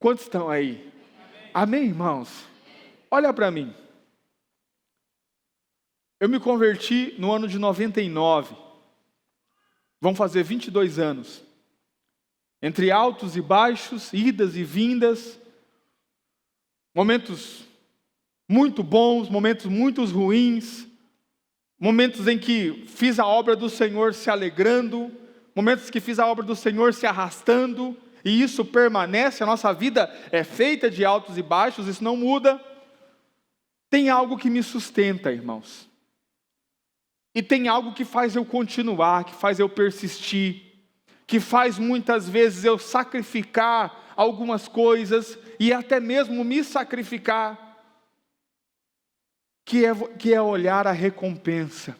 Quantos estão aí? Amém, irmãos? Olha para mim. Eu me converti no ano de 99. Vão fazer 22 anos. Entre altos e baixos, idas e vindas, momentos muito bons, momentos muito ruins, momentos em que fiz a obra do Senhor se alegrando, momentos que fiz a obra do Senhor se arrastando, e isso permanece. A nossa vida é feita de altos e baixos, isso não muda. Tem algo que me sustenta, irmãos, e tem algo que faz eu continuar, que faz eu persistir, que faz muitas vezes eu sacrificar algumas coisas, e até mesmo me sacrificar, que é olhar a recompensa.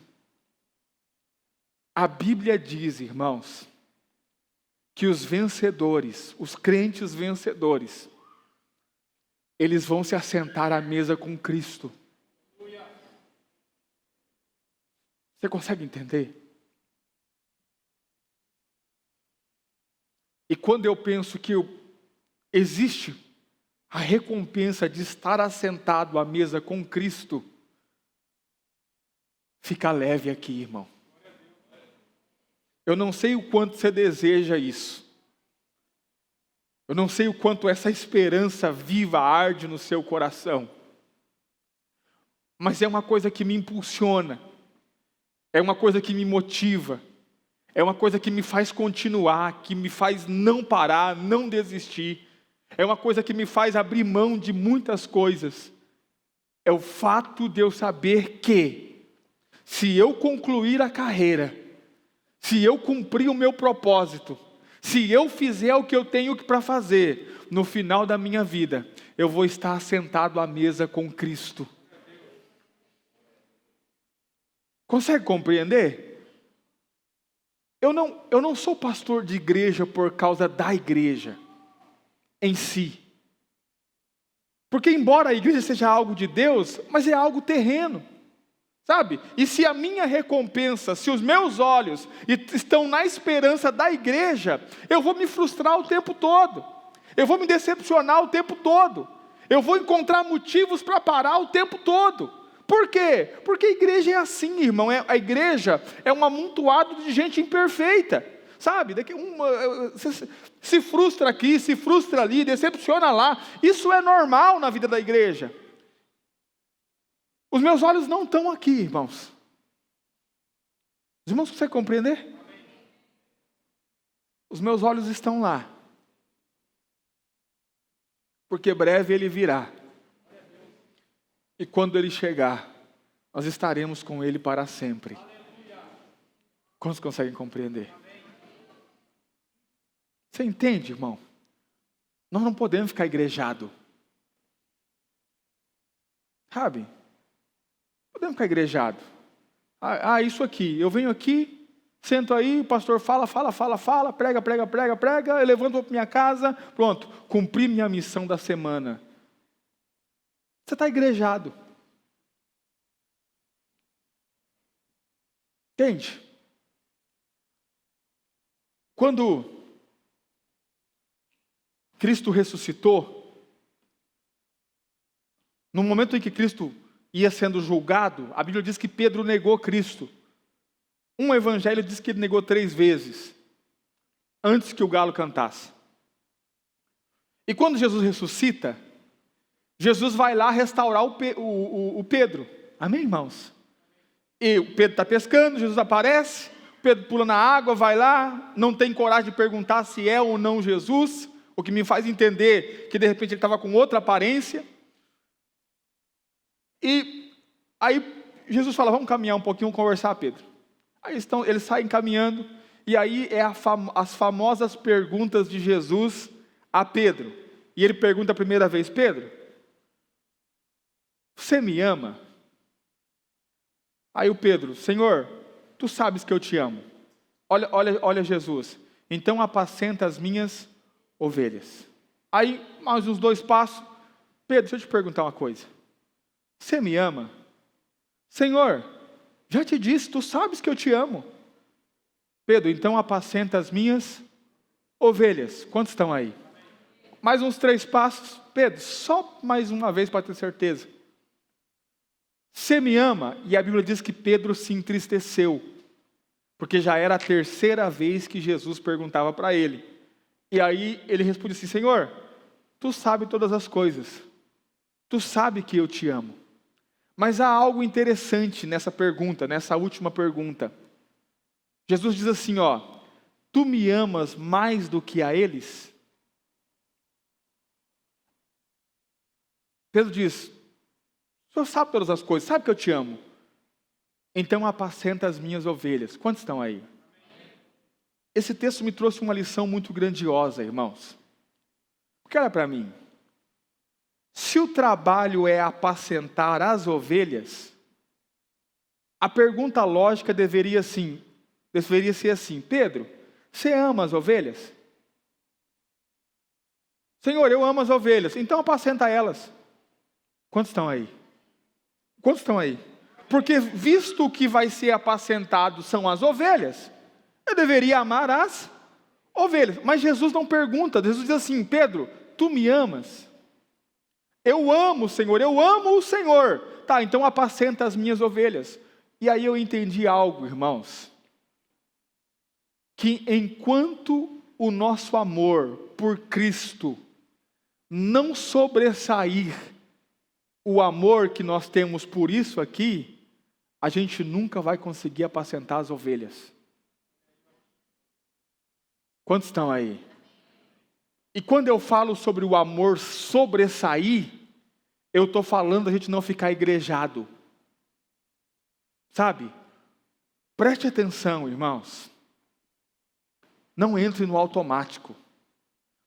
A Bíblia diz, irmãos, que os vencedores, os crentes vencedores, eles vão se assentar à mesa com Cristo. Você consegue entender? E quando eu penso que existe a recompensa de estar assentado à mesa com Cristo, fica leve aqui, irmão. Eu não sei o quanto você deseja isso. Eu não sei o quanto essa esperança viva arde no seu coração. Mas é uma coisa que me impulsiona. É uma coisa que me motiva. É uma coisa que me faz continuar, que me faz não parar, não desistir. É uma coisa que me faz abrir mão de muitas coisas. É o fato de eu saber que, se eu concluir a carreira, se eu cumprir o meu propósito, se eu fizer o que eu tenho para fazer, no final da minha vida, eu vou estar assentado à mesa com Cristo. Consegue compreender? Eu não sou pastor de igreja por causa da igreja em si. Porque embora a igreja seja algo de Deus, mas é algo terreno. Sabe? E se a minha recompensa, se os meus olhos estão na esperança da igreja, eu vou me frustrar o tempo todo. Eu vou me decepcionar o tempo todo. Eu vou encontrar motivos para parar o tempo todo. Por quê? Porque a igreja é assim, irmão. A igreja é um amontoado de gente imperfeita. Sabe? Se frustra aqui, se frustra ali, decepciona lá. Isso é normal na vida da igreja. Os meus olhos não estão aqui, irmãos. Os irmãos conseguem compreender? Os meus olhos estão lá. Porque breve ele virá. E quando ele chegar, nós estaremos com ele para sempre. Quantos conseguem compreender? Você entende, irmão? Nós não podemos ficar igrejado. Sabe? Podemos ficar igrejado. Isso aqui, eu venho aqui, sento aí, o pastor fala, prega, eu levanto para minha casa, pronto, cumpri minha missão da semana. Você está igrejado. Entende? Quando Cristo ressuscitou, no momento em que Cristo ia sendo julgado, a Bíblia diz que Pedro negou Cristo. Um evangelho diz que ele negou 3 vezes, antes que o galo cantasse. E quando Jesus ressuscita, Jesus vai lá restaurar o Pedro. Amém, irmãos? E o Pedro está pescando, Jesus aparece, Pedro pula na água, vai lá, não tem coragem de perguntar se é ou não Jesus, o que me faz entender que de repente ele estava com outra aparência. E aí Jesus fala, vamos caminhar um pouquinho, vamos conversar, Pedro. Aí eles saem caminhando, e aí as famosas perguntas de Jesus a Pedro. E ele pergunta a primeira vez, Pedro, você me ama? Aí o Pedro, Senhor, tu sabes que eu te amo. Olha Jesus, então apacenta as minhas ovelhas. Aí mais uns 2 passos, Pedro, deixa eu te perguntar uma coisa. Você me ama? Senhor, já te disse, tu sabes que eu te amo. Pedro, então apacenta as minhas ovelhas. Quantos estão aí? mais uns 3 passos. Pedro, só mais uma vez para ter certeza. Você me ama? E a Bíblia diz que Pedro se entristeceu, porque já era a 3ª vez que Jesus perguntava para ele. E aí ele responde assim: Senhor, tu sabe todas as coisas, tu sabe que eu te amo. Mas há algo interessante nessa pergunta, nessa última pergunta. Jesus diz assim, tu me amas mais do que a eles? Pedro diz, o Senhor sabe todas as coisas, sabe que eu te amo. Então apacenta as minhas ovelhas. Quantos estão aí? Esse texto me trouxe uma lição muito grandiosa, irmãos. Porque olha para mim. Se o trabalho é apacentar as ovelhas, a pergunta lógica deveria ser assim: Pedro, você ama as ovelhas? Senhor, eu amo as ovelhas, então apacenta elas. Quantos estão aí? Quantos estão aí? Porque visto que vai ser apacentado são as ovelhas, eu deveria amar as ovelhas. Mas Jesus não pergunta, Jesus diz assim: Pedro, tu me amas? Eu amo, Senhor, eu amo o Senhor. Tá, então apacenta as minhas ovelhas. E aí eu entendi algo, irmãos. Que enquanto o nosso amor por Cristo não sobressair o amor que nós temos por isso aqui, a gente nunca vai conseguir apacentar as ovelhas. Quantos estão aí? E quando eu falo sobre o amor sobressair, eu estou falando da gente não ficar igrejado. Sabe? Preste atenção, irmãos. Não entre no automático.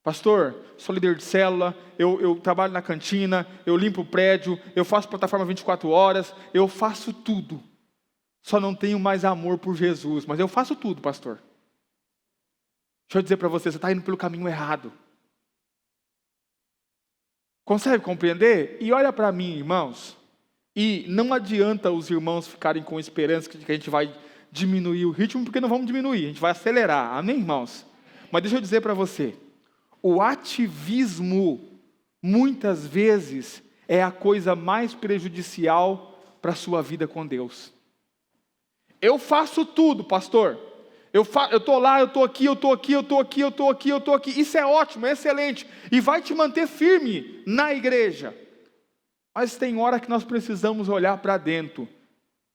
Pastor, sou líder de célula, eu trabalho na cantina, eu limpo o prédio, eu faço plataforma 24 horas, eu faço tudo. Só não tenho mais amor por Jesus, mas eu faço tudo, pastor. Deixa eu dizer para você está indo pelo caminho errado. Consegue compreender? E olha para mim, irmãos. E não adianta os irmãos ficarem com esperança que a gente vai diminuir o ritmo, porque não vamos diminuir, a gente vai acelerar. Amém, irmãos? Mas deixa eu dizer para você. O ativismo, muitas vezes, é a coisa mais prejudicial para a sua vida com Deus. Eu faço tudo, pastor. Eu estou lá, eu estou aqui, eu estou aqui, eu estou aqui, eu estou aqui, eu estou aqui. Isso é ótimo, é excelente. E vai te manter firme na igreja. Mas tem hora que nós precisamos olhar para dentro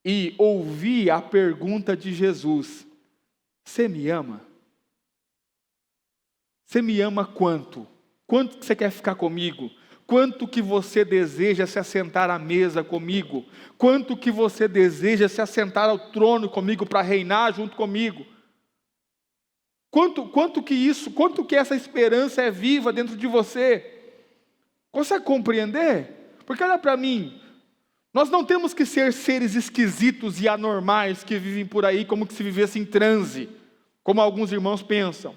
e ouvir a pergunta de Jesus. Você me ama? Você me ama quanto? Quanto que você quer ficar comigo? Quanto que você deseja se assentar à mesa comigo? Quanto que você deseja se assentar ao trono comigo para reinar junto comigo? Quanto que essa esperança é viva dentro de você? Consegue compreender? Porque olha para mim, nós não temos que ser seres esquisitos e anormais que vivem por aí como que se vivesse em transe, como alguns irmãos pensam.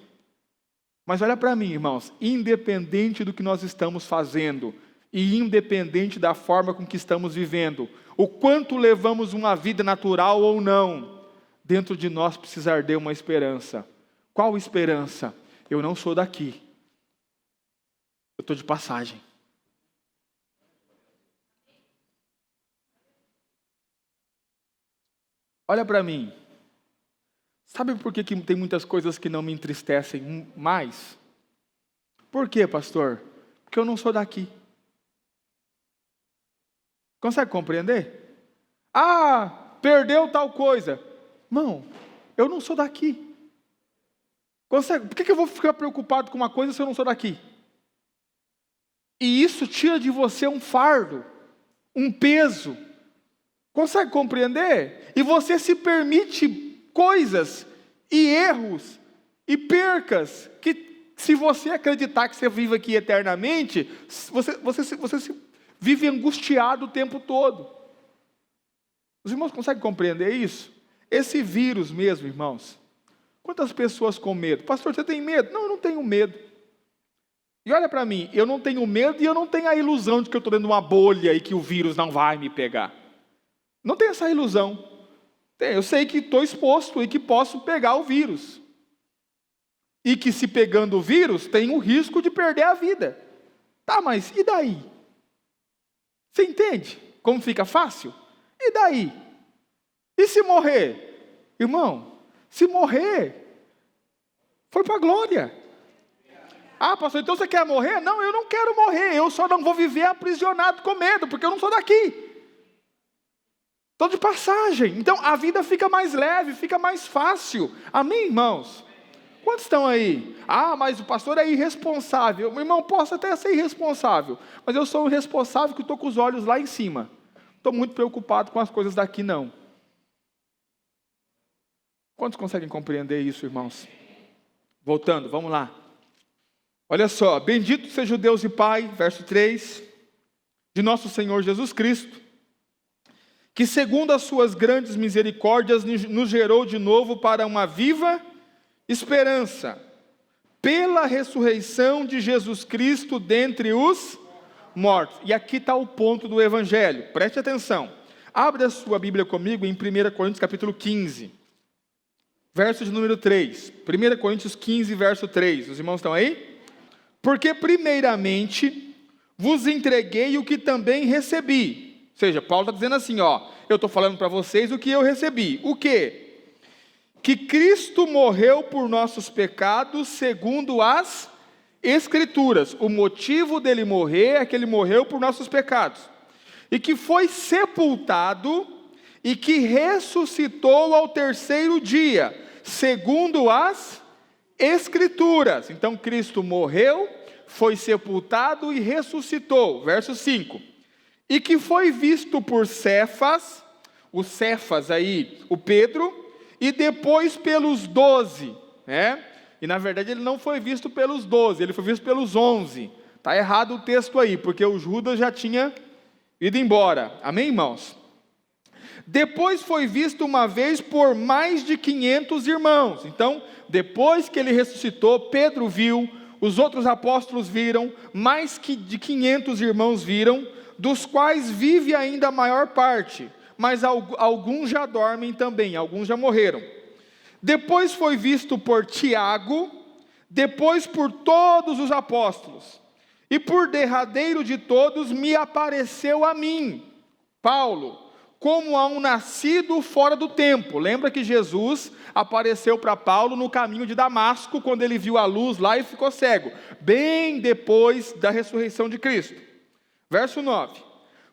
Mas olha para mim, irmãos, independente do que nós estamos fazendo e independente da forma com que estamos vivendo, o quanto levamos uma vida natural ou não, dentro de nós precisa arder uma esperança. Qual esperança? Eu não sou daqui. Eu estou de passagem. Olha para mim. Sabe por que tem muitas coisas que não me entristecem mais? Por quê, pastor? Porque eu não sou daqui. Consegue compreender? Ah, perdeu tal coisa. Irmão, eu não sou daqui. Consegue? Por que eu vou ficar preocupado com uma coisa se eu não sou daqui? E isso tira de você um fardo, um peso. Consegue compreender? E você se permite coisas e erros e percas que, se você acreditar que você vive aqui eternamente, você vive angustiado o tempo todo. Os irmãos conseguem compreender isso? Esse vírus mesmo, irmãos. Quantas pessoas com medo? Pastor, você tem medo? Não, eu não tenho medo. E olha para mim, eu não tenho medo e eu não tenho a ilusão de que eu estou dentro de uma bolha e que o vírus não vai me pegar. Não tenho essa ilusão. Eu sei que estou exposto e que posso pegar o vírus. e que se pegando o vírus, tem o risco de perder a vida. Tá, mas e daí? Você entende como fica fácil? E daí? E se morrer? Irmão, se morrer, foi para a glória. Ah, pastor, então você quer morrer? Não, eu não quero morrer, eu só não vou viver aprisionado com medo, porque eu não sou daqui. Estou de passagem. Então a vida fica mais leve, fica mais fácil. Amém, irmãos? Quantos estão aí? Ah, mas o pastor é irresponsável. Meu irmão, posso até ser irresponsável, mas eu sou o irresponsável que estou com os olhos lá em cima. Estou muito preocupado com as coisas daqui, não. Quantos conseguem compreender isso, irmãos? Voltando, vamos lá. Olha só, bendito seja o Deus e Pai, verso 3, de nosso Senhor Jesus Cristo, que segundo as suas grandes misericórdias nos gerou de novo para uma viva esperança, pela ressurreição de Jesus Cristo dentre os mortos. E aqui está o ponto do Evangelho, preste atenção. Abre a sua Bíblia comigo em 1 Coríntios capítulo 15, verso de número 3. 1 Coríntios 15, verso 3. Os irmãos estão aí? Porque primeiramente vos entreguei o que também recebi. Ou seja, Paulo está dizendo assim, eu estou falando para vocês o que eu recebi. O quê? Que Cristo morreu por nossos pecados segundo as Escrituras. O motivo dele morrer é que ele morreu por nossos pecados. E que foi sepultado e que ressuscitou ao terceiro dia, segundo as Escrituras. Então Cristo morreu, foi sepultado e ressuscitou. Verso 5. E que foi visto por Cefas, o Cefas aí, o Pedro, e depois pelos 12, né? E na verdade ele não foi visto pelos 12, ele foi visto pelos 11. Está errado o texto aí, porque o Judas já tinha ido embora. Amém, irmãos? Depois foi visto uma vez por mais de 500 irmãos. Então, depois que ele ressuscitou, Pedro viu, os outros apóstolos viram, mais que de 500 irmãos viram, dos quais vive ainda a maior parte, mas alguns já dormem também, alguns já morreram. Depois foi visto por Tiago, depois por todos os apóstolos, e por derradeiro de todos me apareceu a mim, Paulo, como a um nascido fora do tempo. Lembra que Jesus apareceu para Paulo no caminho de Damasco, quando ele viu a luz lá e ficou cego, bem depois da ressurreição de Cristo. Verso 9.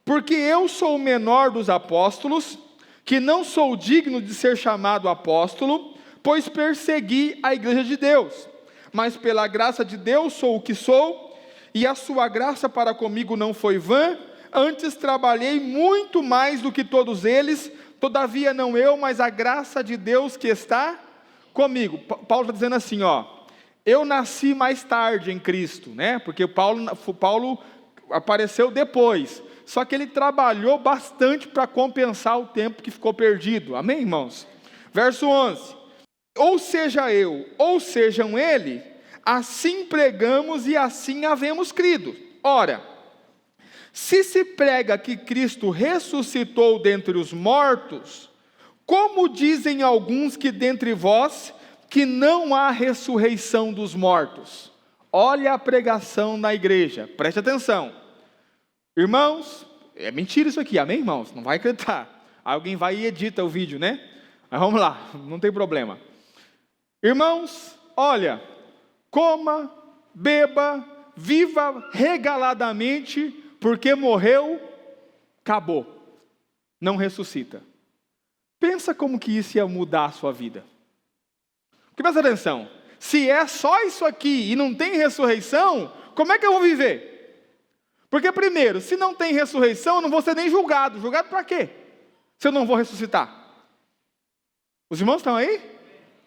Porque eu sou o menor dos apóstolos, que não sou digno de ser chamado apóstolo, pois persegui a igreja de Deus. Mas pela graça de Deus sou o que sou, e a sua graça para comigo não foi vã. Antes trabalhei muito mais do que todos eles, todavia não eu, mas a graça de Deus que está comigo. Paulo está dizendo assim, eu nasci mais tarde em Cristo, né? Porque Paulo apareceu depois, só que ele trabalhou bastante para compensar o tempo que ficou perdido. Amém, irmãos? Verso 11. Ou seja eu, ou sejam ele, assim pregamos e assim havemos crido. Ora, se prega que Cristo ressuscitou dentre os mortos, como dizem alguns que dentre vós, que não há ressurreição dos mortos? Olha a pregação na igreja, preste atenção. Irmãos, é mentira isso aqui, amém, irmãos? Não vai acreditar. Alguém vai e edita o vídeo, né? Mas vamos lá, não tem problema. Irmãos, olha, coma, beba, viva regaladamente, porque morreu, acabou, não ressuscita. Pensa como que isso ia mudar a sua vida. Porque presta atenção, se é só isso aqui e não tem ressurreição, como é que eu vou viver? Porque primeiro, se não tem ressurreição, eu não vou ser nem julgado. Julgado para quê? Se eu não vou ressuscitar. Os irmãos estão aí?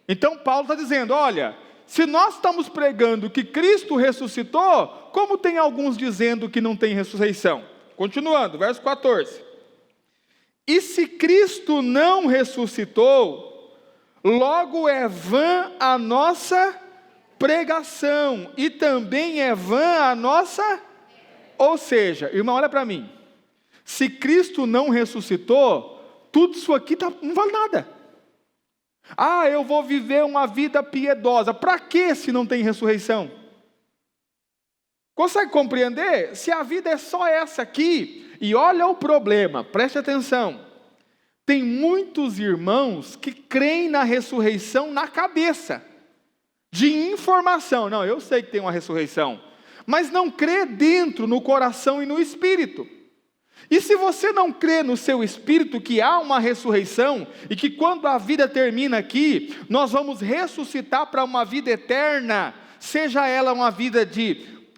Então Paulo está dizendo, olha, se nós estamos pregando que Cristo ressuscitou, como tem alguns dizendo que não tem ressurreição? Continuando, verso 14. E se Cristo não ressuscitou, logo é vã a nossa pregação, e também é vã a nossa... Ou seja, irmão, olha para mim. Se Cristo não ressuscitou, tudo isso aqui não vale nada. Ah, eu vou viver uma vida piedosa. Para que se não tem ressurreição? Consegue compreender? Se a vida é só essa aqui, e olha o problema, preste atenção. Tem muitos irmãos que creem na ressurreição na cabeça, de informação. Não, eu sei que tem uma ressurreição, mas não crê dentro, no coração e no espírito. E se você não crê no seu espírito que há uma ressurreição, e que quando a vida termina aqui, nós vamos ressuscitar para uma vida eterna, seja ela uma vida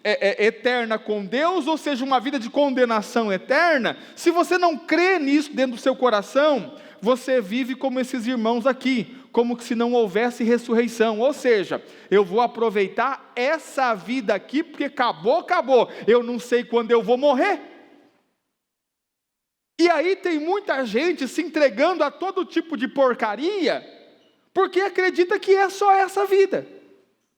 eterna com Deus, ou seja uma vida de condenação eterna, se você não crê nisso dentro do seu coração, você vive como esses irmãos aqui, como se não houvesse ressurreição. Ou seja, eu vou aproveitar essa vida aqui, porque acabou, eu não sei quando eu vou morrer. E aí tem muita gente se entregando a todo tipo de porcaria, porque acredita que é só essa vida.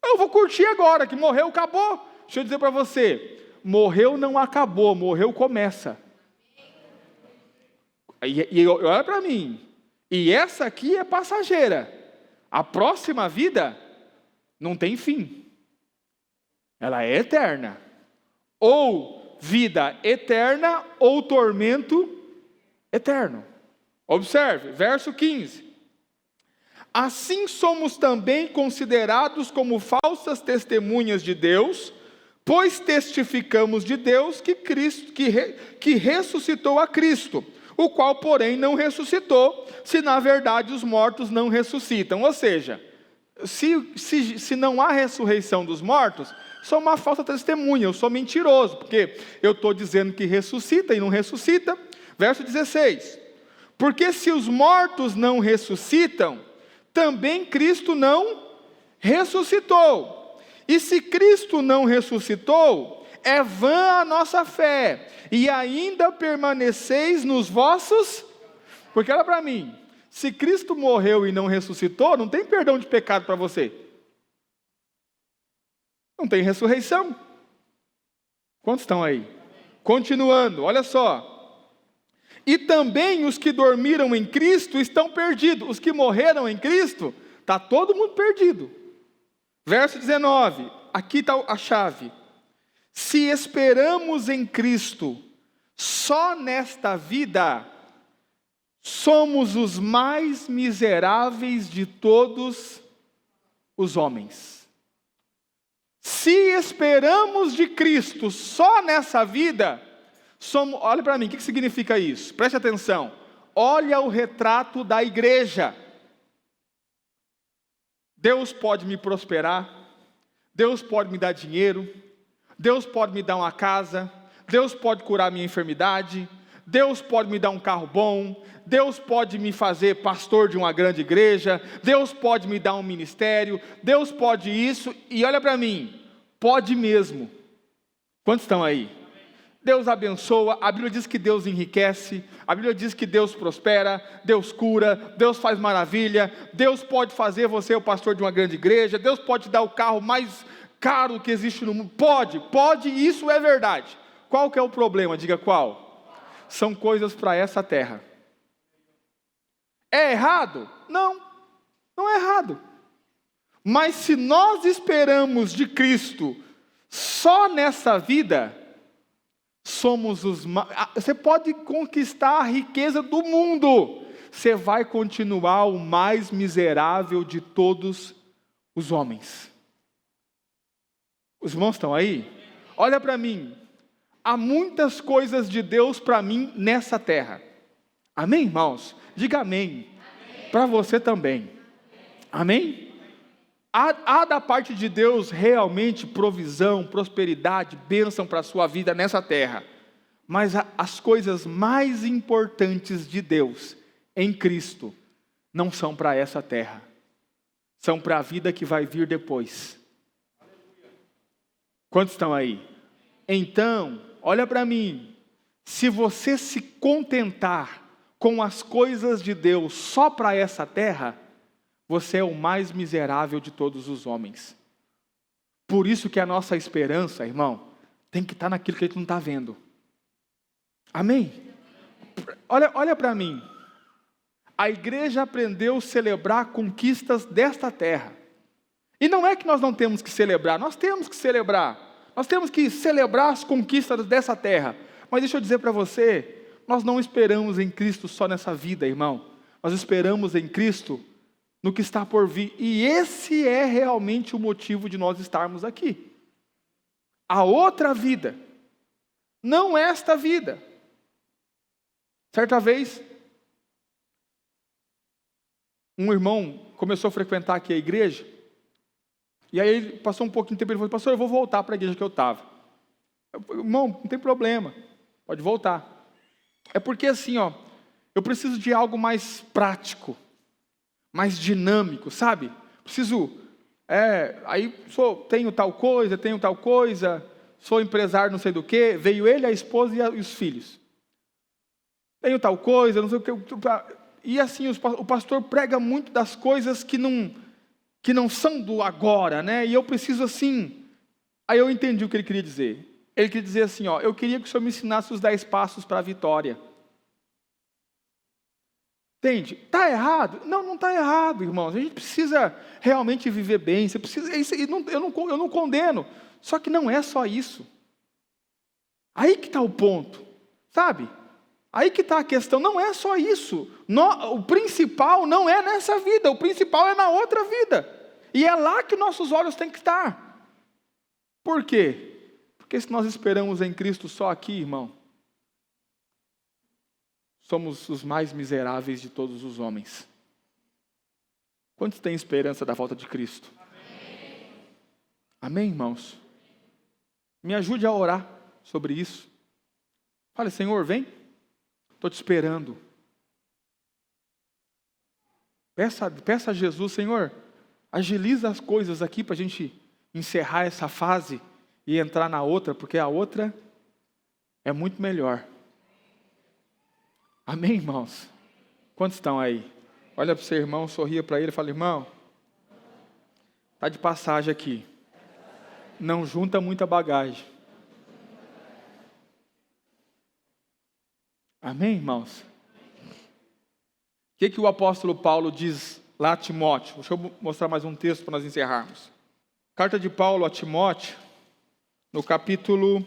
Eu vou curtir agora, que morreu, acabou. Deixa eu dizer para você, morreu não acabou, morreu começa. E olha para mim, e essa aqui é passageira. A próxima vida não tem fim. Ela é eterna. Ou vida eterna, ou tormento eterno. Observe, verso 15. Assim somos também considerados como falsas testemunhas de Deus, pois testificamos de Deus que ressuscitou a Cristo, o qual, porém, não ressuscitou, se na verdade os mortos não ressuscitam. Ou seja, se não há ressurreição dos mortos, sou uma falsa testemunha, eu sou mentiroso, porque eu estou dizendo que ressuscita e não ressuscita. Verso 16, porque se os mortos não ressuscitam, também Cristo não ressuscitou. E se Cristo não ressuscitou, é vã a nossa fé, e ainda permaneceis nos vossos... Porque olha para mim, se Cristo morreu e não ressuscitou, não tem perdão de pecado para você. Não tem ressurreição. Quantos estão aí? Continuando, olha só. E também os que dormiram em Cristo estão perdidos. Os que morreram em Cristo, está todo mundo perdido. Verso 19, aqui está a chave. Se esperamos em Cristo só nesta vida, somos os mais miseráveis de todos os homens. Se esperamos de Cristo só nessa vida, olha para mim, o que significa isso? Preste atenção. Olha o retrato da igreja. Deus pode me prosperar, Deus pode me dar dinheiro, Deus pode me dar uma casa, Deus pode curar minha enfermidade, Deus pode me dar um carro bom, Deus pode me fazer pastor de uma grande igreja, Deus pode me dar um ministério, Deus pode isso, e olha para mim, pode mesmo. Quantos estão aí? Deus abençoa, a Bíblia diz que Deus enriquece, a Bíblia diz que Deus prospera, Deus cura, Deus faz maravilha, Deus pode fazer você o pastor de uma grande igreja, Deus pode dar o carro mais caro que existe no mundo, pode, isso é verdade. Qual que é o problema? Diga qual? São coisas para essa terra. É errado? Não é errado. Mas se nós esperamos de Cristo só nessa vida, somos os mais... Você pode conquistar a riqueza do mundo, você vai continuar o mais miserável de todos os homens. Os irmãos estão aí? Olha para mim, há muitas coisas de Deus para mim nessa terra. Amém, irmãos? Diga amém. Para você também. Amém? Há da parte de Deus realmente provisão, prosperidade, bênção para a sua vida nessa terra. Mas as coisas mais importantes de Deus em Cristo não são para essa terra. São para a vida que vai vir depois. Quantos estão aí? Então, olha para mim. Se você se contentar com as coisas de Deus só para essa terra, você é o mais miserável de todos os homens. Por isso que a nossa esperança, irmão, tem que estar naquilo que a gente não está vendo. Amém? Olha para mim. A igreja aprendeu a celebrar conquistas desta terra. E não é que nós não temos que celebrar, nós temos que celebrar. Nós temos que celebrar as conquistas dessa terra. Mas deixa eu dizer para você, nós não esperamos em Cristo só nessa vida, irmão. Nós esperamos em Cristo no que está por vir. E esse é realmente o motivo de nós estarmos aqui. A outra vida, não esta vida. Certa vez, um irmão começou a frequentar aqui a igreja, e aí ele passou um pouquinho de tempo, ele falou: pastor, eu vou voltar para a igreja que eu estava. Irmão, não tem problema, pode voltar. É porque assim, eu preciso de algo mais prático, mais dinâmico, sabe? Preciso, tenho tal coisa, sou empresário não sei do que, veio ele, a esposa e os filhos. Tenho tal coisa, não sei o que. E assim, o pastor prega muito das coisas que não são do agora, né? E eu preciso assim. Aí eu entendi o que ele queria dizer. Ele queria dizer assim, eu queria que o senhor me ensinasse os 10 passos para a vitória. Entende? Está errado? Não está errado, irmãos. A gente precisa realmente viver bem. Você precisa, eu não condeno. Só que não é só isso. Aí que está o ponto, sabe? Aí que está a questão, não é só isso. O principal não é nessa vida, o principal é na outra vida. E é lá que nossos olhos têm que estar. Por quê? Porque se nós esperamos em Cristo só aqui, irmão, somos os mais miseráveis de todos os homens. Quantos têm esperança da volta de Cristo? Amém, Amém, irmãos? Me ajude a orar sobre isso. Fale: Senhor, vem. Estou te esperando. Peça a Jesus: Senhor, agiliza as coisas aqui para a gente encerrar essa fase e entrar na outra, porque a outra é muito melhor. Amém, irmãos? Quantos estão aí? Olha para o seu irmão, sorria para ele e fala: irmão, está de passagem aqui. Não junta muita bagagem. Amém, irmãos? O que o apóstolo Paulo diz lá a Timóteo? Deixa eu mostrar mais um texto para nós encerrarmos. Carta de Paulo a Timóteo, no capítulo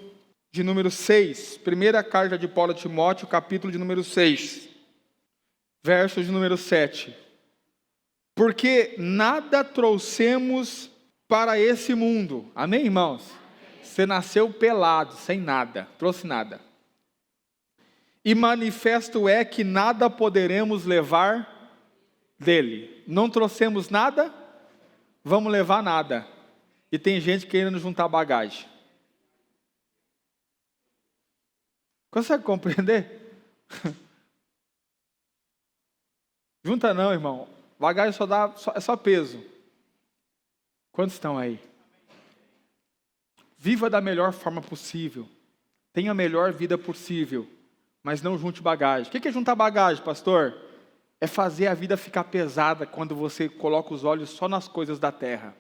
de número 6. Primeira carta de Paulo a Timóteo, capítulo de número 6. Verso de número 7. Porque nada trouxemos para esse mundo. Amém, irmãos? Você nasceu pelado, sem nada, trouxe nada. E manifesto é que nada poderemos levar dele. Não trouxemos nada, vamos levar nada. E tem gente querendo juntar bagagem. Consegue compreender? Junta não, irmão. Bagagem é só peso. Quantos estão aí? Viva da melhor forma possível. Tenha a melhor vida possível. Mas não junte bagagem. O que é juntar bagagem, pastor? É fazer a vida ficar pesada quando você coloca os olhos só nas coisas da terra.